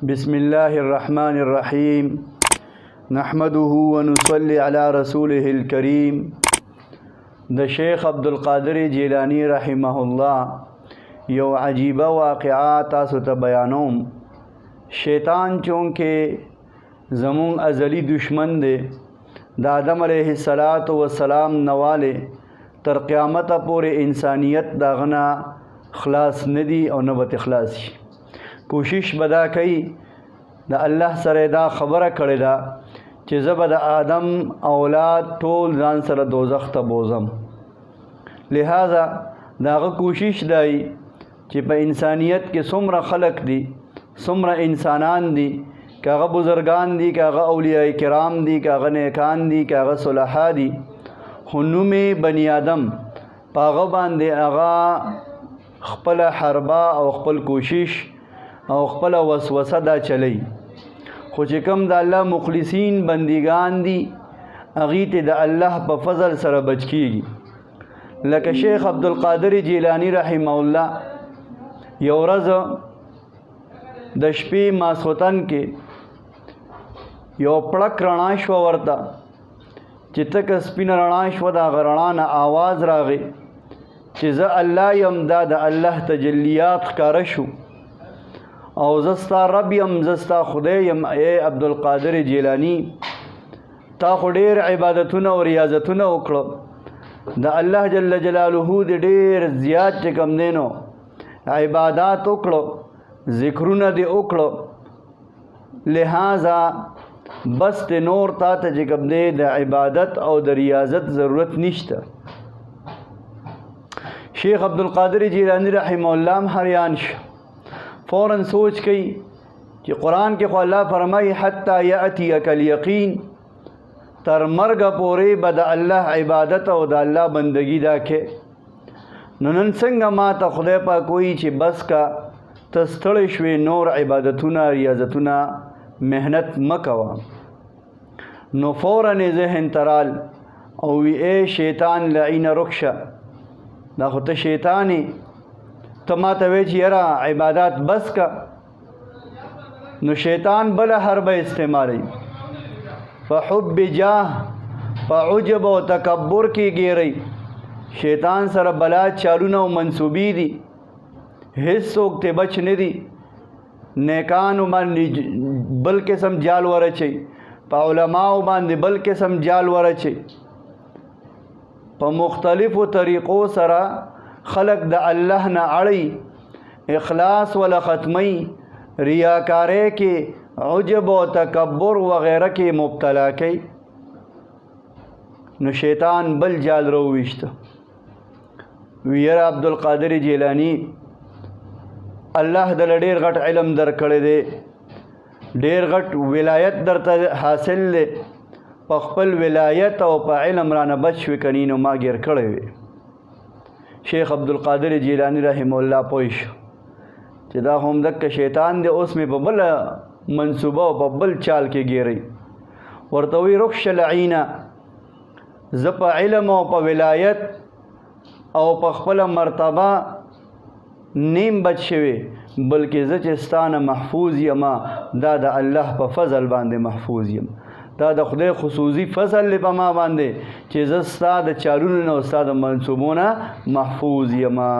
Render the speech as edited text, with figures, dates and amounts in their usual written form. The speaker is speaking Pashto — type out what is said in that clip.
بسم الله الرحمن الرحيم نحمده ونصلي على رسوله الكريم د شیخ عبدالقادر جیلانی رحمه الله یو عجیبه واقعه تاسو ته بیانوم. شیطان چونکه زمون ازلی دشمن دی، د آدم علیه السلام نواله تر قیامت پورې انسانیت داغنا خلاص ندی او نه به خلاص شي. کوشش بدا کوي د الله سره دا خبره کړې ده چې زه به د آدم اولاد ټول ځان سره دوزخ ته بوزم. لہذا داغه کوشش دی چې په انسانیت کې څومره خلق دي، څومره انسانان دي، کاغه بزرگان دي، کاغه اولیاء کرام دي، کاغه نیکان دي، کاغه صلحا دي، خو نوم بنی آدم پاغه باندې هغه خپل حربه او خپل کوشش او خپل وسوسه دا چلی. خو چې کوم د الله مخلصین بندگان دي هغې ته د الله په فضل سره بچ کیږي. لکه شیخ عبدالقادر جیلانی رحمه الله یو ورځ د شپې ماسخوتن کې یو پړک رڼا شوه ورته چې تکه سپینه رڼا شوه، د هغه رڼا نه آواز راغی چې زه الله یم، دا د الله تجلیات ښکاره شو او زستا رب یم، زستا خدای یم. اے عبدالقادر جیلانی تا خو ډېر عبادتونه او ریاضتونه وکړه، د الله جل جلاله د ډېر زیات چې کوم دی نو عبادات وکړه، ذکرونه دې وکړه، لہذا بس ته نور تا ته چې کوم دی د عبادت او د ریاضت ضرورت نشته. شیخ عبدالقادر جیلانی رحمه الله حیران شو، فوراً سوچ کئی کہ قرآن کے خو اللہ فرمائی حتی یأتیک الیقین، تر مرگ پورے بد اللہ عبادت او دا اللہ بندگی دا کے. نن څنګه ما ته خدای پاک کوئی چې بس کا تستړی شوې، نور عبادتونه ریاضتونه محنت مکوا. نو فوراً ذهن ترال او وی اے شیطان لعین رخشه، دا خو ته شیطانی، ته ما ته وی چې یاره عبادات بس کا. نو شیطان بله حربه استعمالی، په حب جاه، په عجب او تکبر کې ګیری. شیطان سره بلا چالونه او منصوبی دي، هیڅ څوک ته بچ نه دي. نیکانو باندې بل قسم جال ورچي، په علماو باندې بل قسم جال ورچي. په مختلفو طریقو سره خلق د الله نه اړی، اخلاص ولا ختمی، ریاکاری کې عجب و تکبر وغیرہ کې مبتلا کی. نو شیطان بل جال رو ویشته، ویر عبدالقادر جیلانی الله دل ډیر غټ علم در کړی دی، ډیر غټ ولایت درته حاصل دی، په خپل ولایت او په علم رانه بچ شوې کنی نو ما ګیر کړی وی. شیخ عبدالقادر جیلانی رحمه الله پوه شو چې دا هم دک شیطان دی، اوس مې په بل منصوبه او په بل چال کې ګیری. ورته وی رخش لعینا، زه په علم او په ولایت او په خپل مرتبه نیم بچ شوی، بلکې زه چې ستانه محفوظ یما، دا د الله په فضل باندې محفوظ یم. دا د خدای خصوصي فضل په ما باندې چې زه ستا د چالونو نه او ستا د منصوبونه محفوظ یما.